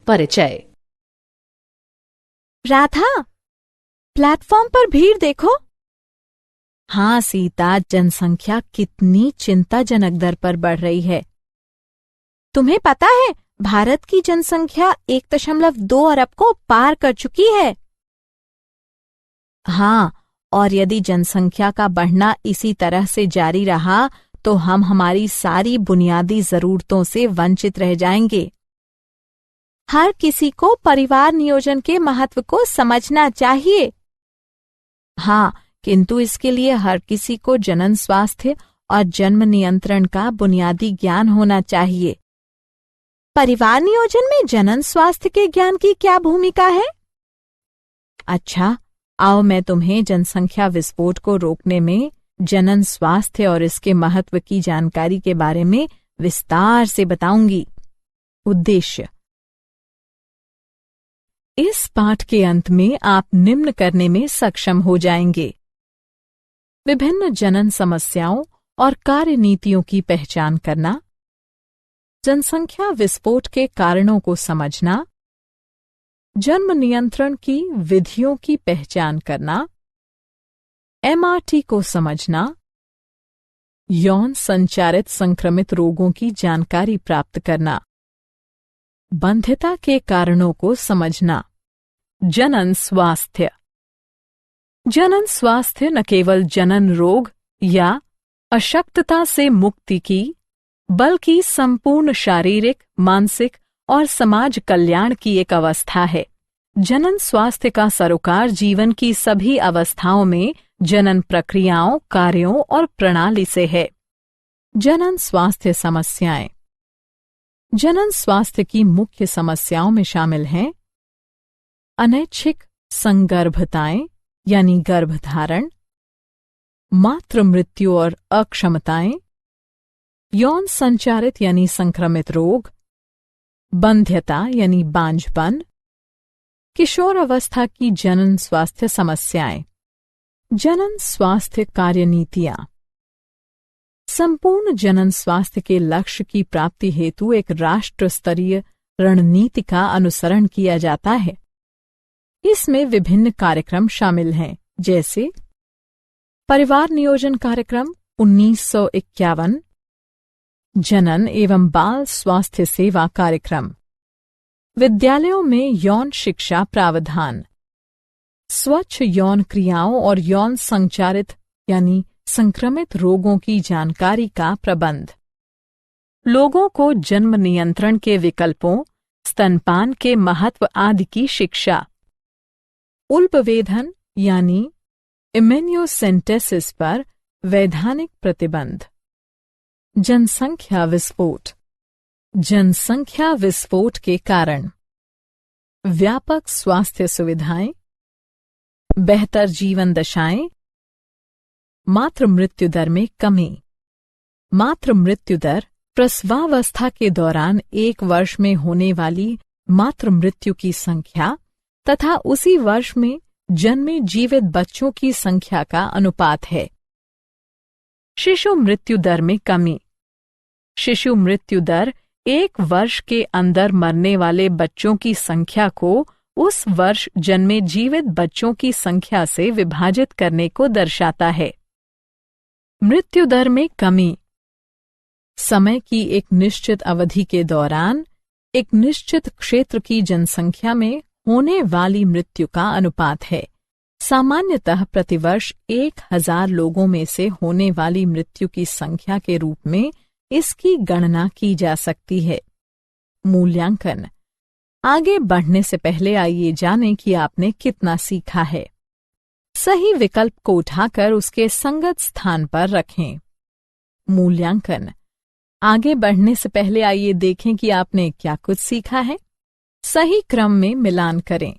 परिचय। राधा, प्लेटफॉर्म पर भीड़ देखो। हाँ सीता, जनसंख्या कितनी चिंताजनक दर पर बढ़ रही है। तुम्हें पता है, भारत की जनसंख्या 1.2 अरब को पार कर चुकी है। हाँ, और यदि जनसंख्या का बढ़ना इसी तरह से जारी रहा तो हम हमारी सारी बुनियादी जरूरतों से वंचित रह जाएंगे। हर किसी को परिवार नियोजन के महत्व को समझना चाहिए। हाँ, किंतु इसके लिए हर किसी को जनन स्वास्थ्य और जन्म नियंत्रण का बुनियादी ज्ञान होना चाहिए। परिवार नियोजन में जनन स्वास्थ्य के ज्ञान की क्या भूमिका है? अच्छा, आओ मैं तुम्हें जनसंख्या विस्फोट को रोकने में जनन स्वास्थ्य और इसके महत्व की जानकारी के बारे में विस्तार से बताऊंगी। उद्देश्य: इस पाठ के अंत में आप निम्न करने में सक्षम हो जाएंगे: विभिन्न जनन समस्याओं और कार्यनीतियों की पहचान करना, जनसंख्या विस्फोट के कारणों को समझना, जन्म नियंत्रण की विधियों की पहचान करना, एमआरटी को समझना, यौन संचारित संक्रमित रोगों की जानकारी प्राप्त करना, बंध्यता के कारणों को समझना। जनन स्वास्थ्य। जनन स्वास्थ्य न केवल जनन रोग या अशक्तता से मुक्ति की, बल्कि संपूर्ण शारीरिक, मानसिक और समाज कल्याण की एक अवस्था है। जनन स्वास्थ्य का सरोकार जीवन की सभी अवस्थाओं में जनन प्रक्रियाओं, कार्यों और प्रणाली से है। जनन स्वास्थ्य समस्याएं। जनन स्वास्थ्य की मुख्य समस्याओं में शामिल हैं अनैच्छिक संगर्भताएं यानी गर्भधारण, मातृ मृत्यु और अक्षमताएं, यौन संचारित यानी संक्रमित रोग, बंध्यता यानी बांझपन, किशोर अवस्था की जनन स्वास्थ्य समस्याएं। जनन स्वास्थ्य कार्यनीतियां। संपूर्ण जनन स्वास्थ्य के लक्ष्य की प्राप्ति हेतु एक राष्ट्र स्तरीय रणनीति का अनुसरण किया जाता है। इसमें विभिन्न कार्यक्रम शामिल हैं, जैसे परिवार नियोजन कार्यक्रम 1951, जनन एवं बाल स्वास्थ्य सेवा कार्यक्रम, विद्यालयों में यौन शिक्षा प्रावधान, स्वच्छ यौन क्रियाओं और यौन संचारित यानी संक्रमित रोगों की जानकारी का प्रबंध, लोगों को जन्म नियंत्रण के विकल्पों, स्तनपान के महत्व आदि की शिक्षा, उल्पवेधन यानी इम्यूनोसेंटेसिस पर वैधानिक प्रतिबंध। जनसंख्या विस्फोट। जनसंख्या विस्फोट के कारण व्यापक स्वास्थ्य सुविधाएं, बेहतर जीवन दशाएं, मातृ मृत्यु दर में कमी। मातृ मृत्यु दर प्रसवावस्था के दौरान 1 वर्ष में होने वाली मातृ मृत्यु की संख्या तथा उसी वर्ष में जन्मे जीवित बच्चों की संख्या का अनुपात है। शिशु मृत्यु दर में कमी। शिशु मृत्यु दर 1 वर्ष के अंदर मरने वाले बच्चों की संख्या को उस वर्ष जन्मे जीवित बच्चों की संख्या से विभाजित करने को दर्शाता है। मृत्यु दर में कमी समय की एक निश्चित अवधि के दौरान एक निश्चित क्षेत्र की जनसंख्या में होने वाली मृत्यु का अनुपात है। सामान्यतः प्रतिवर्ष 1000 लोगों में से होने वाली मृत्यु की संख्या के रूप में इसकी गणना की जा सकती है। मूल्यांकन। आगे बढ़ने से पहले आइए जानें कि आपने कितना सीखा है। सही विकल्प को उठाकर उसके संगत स्थान पर रखें। मूल्यांकन। आगे बढ़ने से पहले आइए देखें कि आपने क्या कुछ सीखा है। सही क्रम में मिलान करें।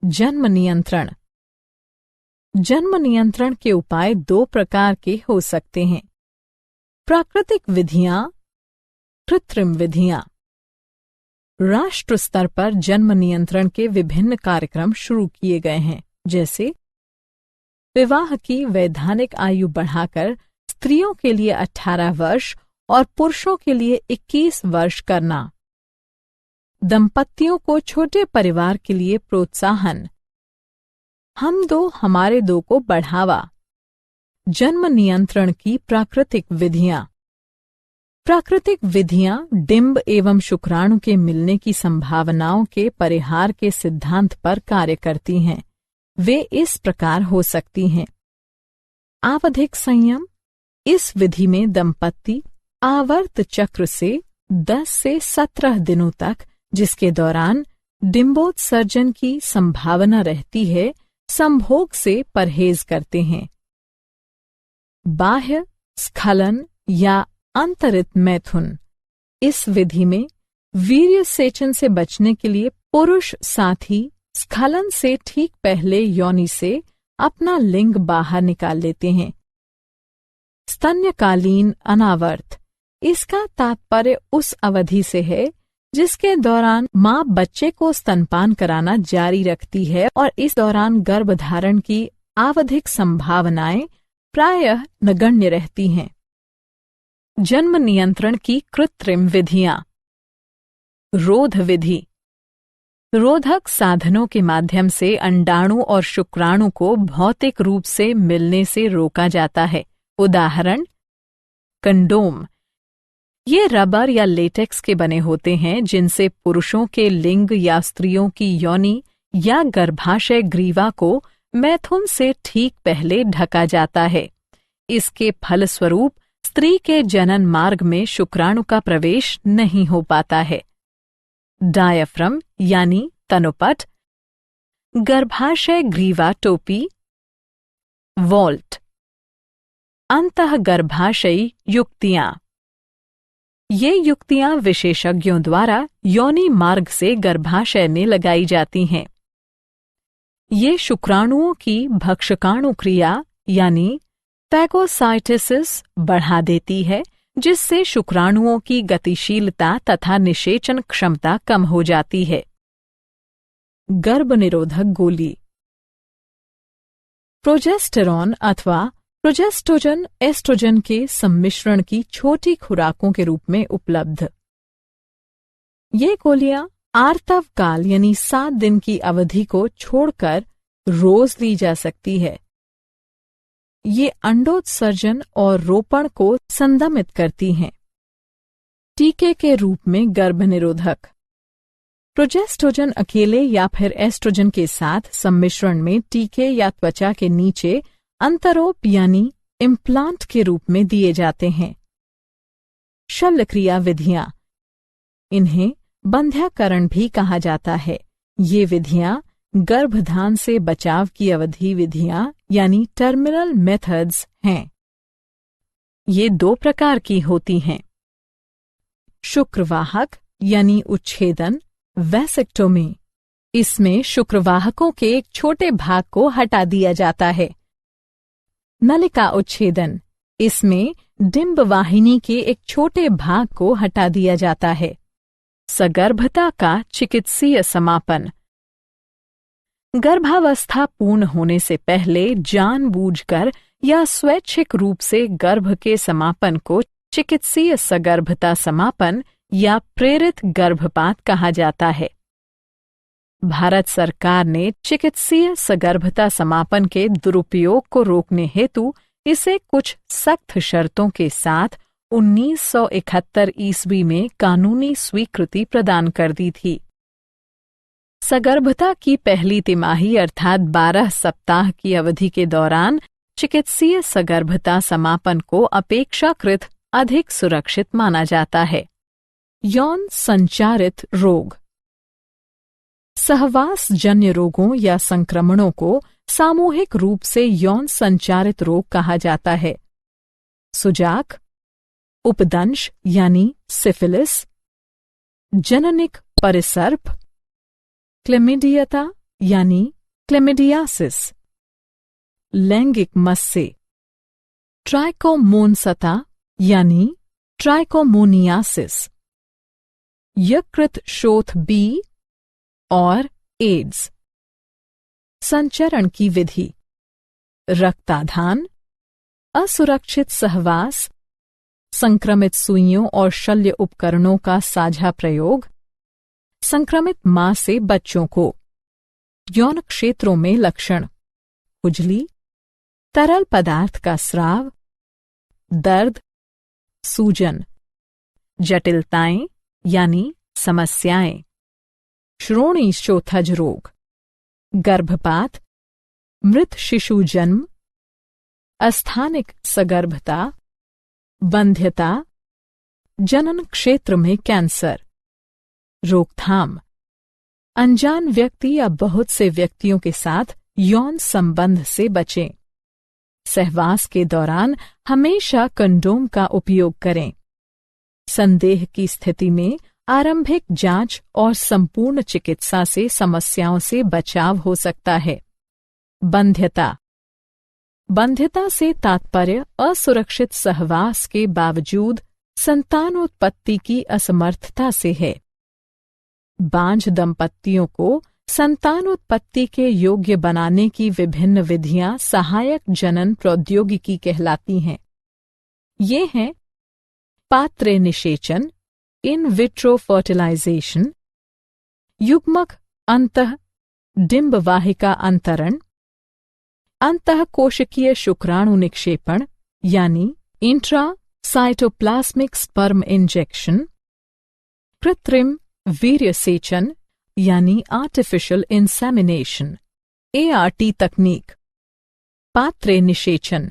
जन्म नियंत्रण। जन्म नियंत्रण के उपाय दो प्रकार के हो सकते हैं: प्राकृतिक विधियां, कृत्रिम विधियां। राष्ट्र स्तर पर जन्म नियंत्रण के विभिन्न कार्यक्रम शुरू किए गए हैं, जैसे विवाह की वैधानिक आयु बढ़ाकर स्त्रियों के लिए 18 वर्ष और पुरुषों के लिए 21 वर्ष करना, दंपतियों को छोटे परिवार के लिए प्रोत्साहन, हम दो हमारे दो को बढ़ावा। जन्म नियंत्रण की प्राकृतिक विधियां। प्राकृतिक विधियां डिंब एवं शुक्राणु के मिलने की संभावनाओं के परिहार के सिद्धांत पर कार्य करती हैं। वे इस प्रकार हो सकती हैं: आवधिक संयम। इस विधि में दंपति आवर्त चक्र से 10 से 17 दिनों तक, जिसके दौरान डिंबोत्सर्जन की संभावना रहती है, संभोग से परहेज करते हैं। बाह्य स्खलन या अंतरित मैथुन। इस विधि में वीर्य सेचन से बचने के लिए पुरुष साथी स्खलन से ठीक पहले योनि से अपना लिंग बाहर निकाल लेते हैं। स्तन्यकालीन अनावर्त। इसका तात्पर्य उस अवधि से है जिसके दौरान मां बच्चे को स्तनपान कराना जारी रखती है और इस दौरान गर्भधारण की आवधिक संभावनाएं प्रायः नगण्य रहती हैं। जन्म नियंत्रण की कृत्रिम विधियां। रोध विधि। रोधक साधनों के माध्यम से अंडाणु और शुक्राणु को भौतिक रूप से मिलने से रोका जाता है। उदाहरण: कंडोम। ये रबर या लेटेक्स के बने होते हैं जिनसे पुरुषों के लिंग या स्त्रियों की योनि या गर्भाशय ग्रीवा को मैथुन से ठीक पहले ढका जाता है। इसके फलस्वरूप स्त्री के जनन मार्ग में शुक्राणु का प्रवेश नहीं हो पाता है। डायाफ्राम यानी तनुपट, गर्भाशय ग्रीवा टोपी, वॉल्ट। अंतःगर्भाशयी युक्तियां। ये युक्तियां विशेषज्ञों द्वारा योनि मार्ग से गर्भाशय में लगाई जाती हैं। ये शुक्राणुओं की भक्षकाणु क्रिया यानी फैगोसाइटोसिस बढ़ा देती है, जिससे शुक्राणुओं की गतिशीलता तथा निषेचन क्षमता कम हो जाती है। गर्भ निरोधक गोली। प्रोजेस्टेरॉन अथवा प्रोजेस्टोजन एस्ट्रोजन के सम्मिश्रण की छोटी खुराकों के रूप में उपलब्ध। ये गोलियां आर्तव काल यानी 7 दिन की अवधि को छोड़कर रोज ली जा सकती है। ये अंडोत्सर्जन और रोपण को संदमित करती हैं। टीके के रूप में गर्भ निरोधक। प्रोजेस्टोजन अकेले या फिर एस्ट्रोजन के साथ सम्मिश्रण में टीके या त्वचा के नीचे अंतरोप यानी इम्प्लांट के रूप में दिए जाते हैं। शल्यक्रिया विधियां। इन्हें बंध्याकरण भी कहा जाता है। ये विधियां गर्भधान से बचाव की अवधि विधियां यानी टर्मिनल मेथड्स हैं। ये 2 प्रकार की होती हैं: शुक्रवाहक यानी उच्छेदन, वैसेक्टोमी। इसमें शुक्रवाहकों के एक छोटे भाग को हटा दिया जाता है। नलिका उच्छेदन। इसमें डिंब वाहिनी के एक छोटे भाग को हटा दिया जाता है। सगर्भता का चिकित्सीय समापन। गर्भावस्था पूर्ण होने से पहले जानबूझकर या स्वैच्छिक रूप से गर्भ के समापन को चिकित्सीय सगर्भता समापन या प्रेरित गर्भपात कहा जाता है। भारत सरकार ने चिकित्सीय सगर्भता समापन के दुरुपयोग को रोकने हेतु इसे कुछ सख्त शर्तों के साथ 1971 ईस्वी में कानूनी स्वीकृति प्रदान कर दी थी। सगर्भता की पहली तिमाही अर्थात 12 सप्ताह की अवधि के दौरान चिकित्सीय सगर्भता समापन को अपेक्षाकृत अधिक सुरक्षित माना जाता है। यौन संचारित रोग। सहवास जन्य रोगों या संक्रमणों को सामूहिक रूप से यौन संचारित रोग कहा जाता है। सुजाक, उपदंश यानी सिफिलिस, जननिक परिसर्प, क्लेमिडियता यानी क्लेमिडियासिस। लैंगिक मस से, ट्राइकोमोनसता यानी ट्राइकोमोनियासिस, यकृत शोथ बी और एड्स। संचरण की विधि: रक्ताधान, असुरक्षित सहवास, संक्रमित सुइयों और शल्य उपकरणों का साझा प्रयोग, संक्रमित मां से बच्चों को। यौन क्षेत्रों में लक्षण: खुजली, तरल पदार्थ का स्राव, दर्द, सूजन, जटिलताएं यानी समस्याएं, श्रोणि शोथज रोग, गर्भपात, मृत शिशु जन्म, अस्थानिक सगर्भता, बंध्यता, जनन क्षेत्र में कैंसर। रोकथाम: अनजान व्यक्ति या बहुत से व्यक्तियों के साथ यौन संबंध से बचें। सहवास के दौरान हमेशा कंडोम का उपयोग करें। संदेह की स्थिति में आरंभिक जांच और संपूर्ण चिकित्सा से समस्याओं से बचाव हो सकता है। बंध्यता: बंध्यता से तात्पर्य असुरक्षित सहवास के बावजूद संतानोत्पत्ति की असमर्थता से है। बांझ दंपतियों को संतानोत्पत्ति के योग्य बनाने की विभिन्न विधियां सहायक जनन प्रौद्योगिकी कहलाती हैं। ये हैं पात्र निषेचन, इन विट्रो फर्टिलाइजेशन, युग्मक अंतः डिंब वाहिका अंतरण, अंतःकोशिकीय शुक्राणु निक्षेपण यानी इंट्रा साइटोप्लाज्मिक स्पर्म इंजेक्शन, कृत्रिम वीर्य सेचन यानी आर्टिफिशियल इंसेमिनेशन ART तकनीक। पात्र निषेचन: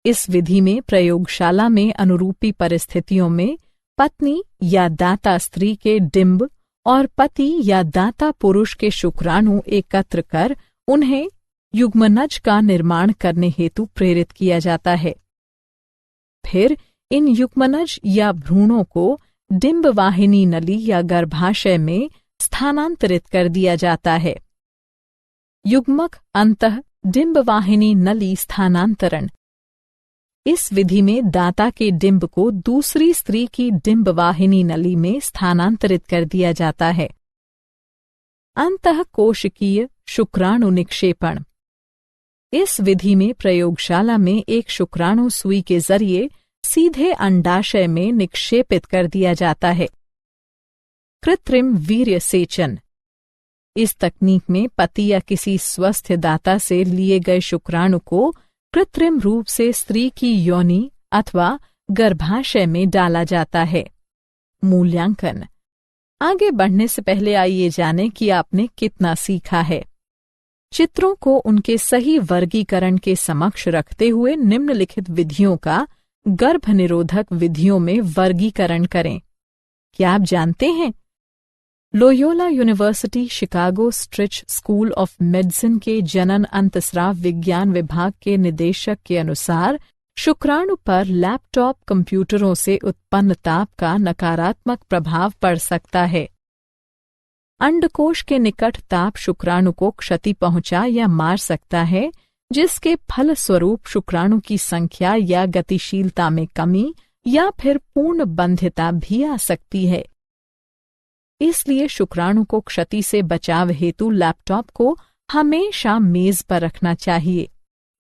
इस विधि में प्रयोगशाला में अनुरूपी परिस्थितियों में पत्नी या दाता स्त्री के डिंब और पति या दाता पुरुष के शुक्राणु एकत्र कर उन्हें युग्मनज का निर्माण करने हेतु प्रेरित किया जाता है। फिर इन युग्मनज या भ्रूणों को डिंब वाहिनी नली या गर्भाशय में स्थानांतरित कर दिया जाता है। युग्मक अंतः डिंब वाहिनी नली स्थानांतरण: इस विधि में दाता के डिंब को दूसरी स्त्री की डिंब वाहिनी नली में स्थानांतरित कर दिया जाता है। अंतःकोशिकीय शुक्राणु निक्षेपण: इस विधि में प्रयोगशाला में एक शुक्राणु सुई के जरिए सीधे अंडाशय में निक्षेपित कर दिया जाता है। कृत्रिम वीर्य सेचन: इस तकनीक में पति या किसी स्वस्थ दाता से लिए गए शुक्राणु को कृत्रिम रूप से स्त्री की योनि अथवा गर्भाशय में डाला जाता है। मूल्यांकन: आगे बढ़ने से पहले आइए जानें कि आपने कितना सीखा है। चित्रों को उनके सही वर्गीकरण के समक्ष रखते हुए निम्नलिखित विधियों का गर्भनिरोधक विधियों में वर्गीकरण करें। क्या आप जानते हैं? Loyola university Chicago स्ट्रिच school of medicine के जनन अंतस्राव विज्ञान विभाग के निदेशक के अनुसार शुक्राणु पर लैपटॉप कंप्यूटरों से उत्पन्न ताप का नकारात्मक प्रभाव पड़ सकता है। अंडकोश के निकट ताप शुक्राणु को क्षति पहुंचा या मार सकता है, जिसके फलस्वरूप शुक्राणु की संख्या या गतिशीलता में कमी या फिर पूर्ण बंध्यता भी आ सकती है। इसलिए शुक्राणु को क्षति से बचाव हेतु लैपटॉप को हमेशा मेज पर रखना चाहिए।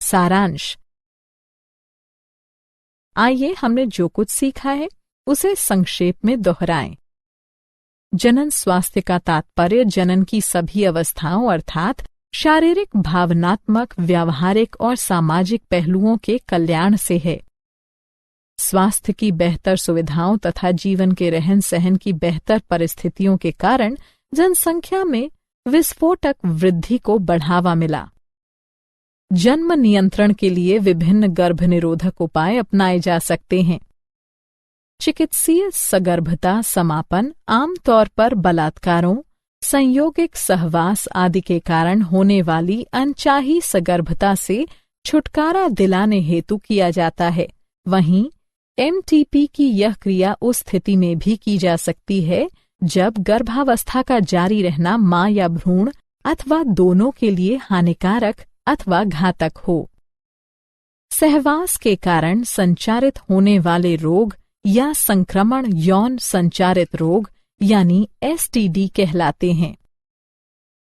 सारांश: आइए हमने जो कुछ सीखा है उसे संक्षेप में दोहराएं। जनन स्वास्थ्य का तात्पर्य जनन की सभी अवस्थाओं अर्थात शारीरिक, भावनात्मक, व्यावहारिक और सामाजिक पहलुओं के कल्याण से है। स्वास्थ्य की बेहतर सुविधाओं तथा जीवन के रहन सहन की बेहतर परिस्थितियों के कारण जनसंख्या में विस्फोटक वृद्धि को बढ़ावा मिला। जन्म नियंत्रण के लिए विभिन्न गर्भनिरोधक उपाय अपनाए जा सकते हैं। चिकित्सीय सगर्भता समापन आमतौर पर बलात्कारों, संयोगिक सहवास आदि के कारण होने वाली अनचाही सगर्भता से छुटकारा दिलाने हेतु किया जाता है। वहीं MTP की यह क्रिया उस स्थिति में भी की जा सकती है जब गर्भावस्था का जारी रहना मां या भ्रूण अथवा दोनों के लिए हानिकारक अथवा घातक हो। सहवास के कारण संचारित होने वाले रोग या संक्रमण यौन संचारित रोग यानी STD कहलाते हैं।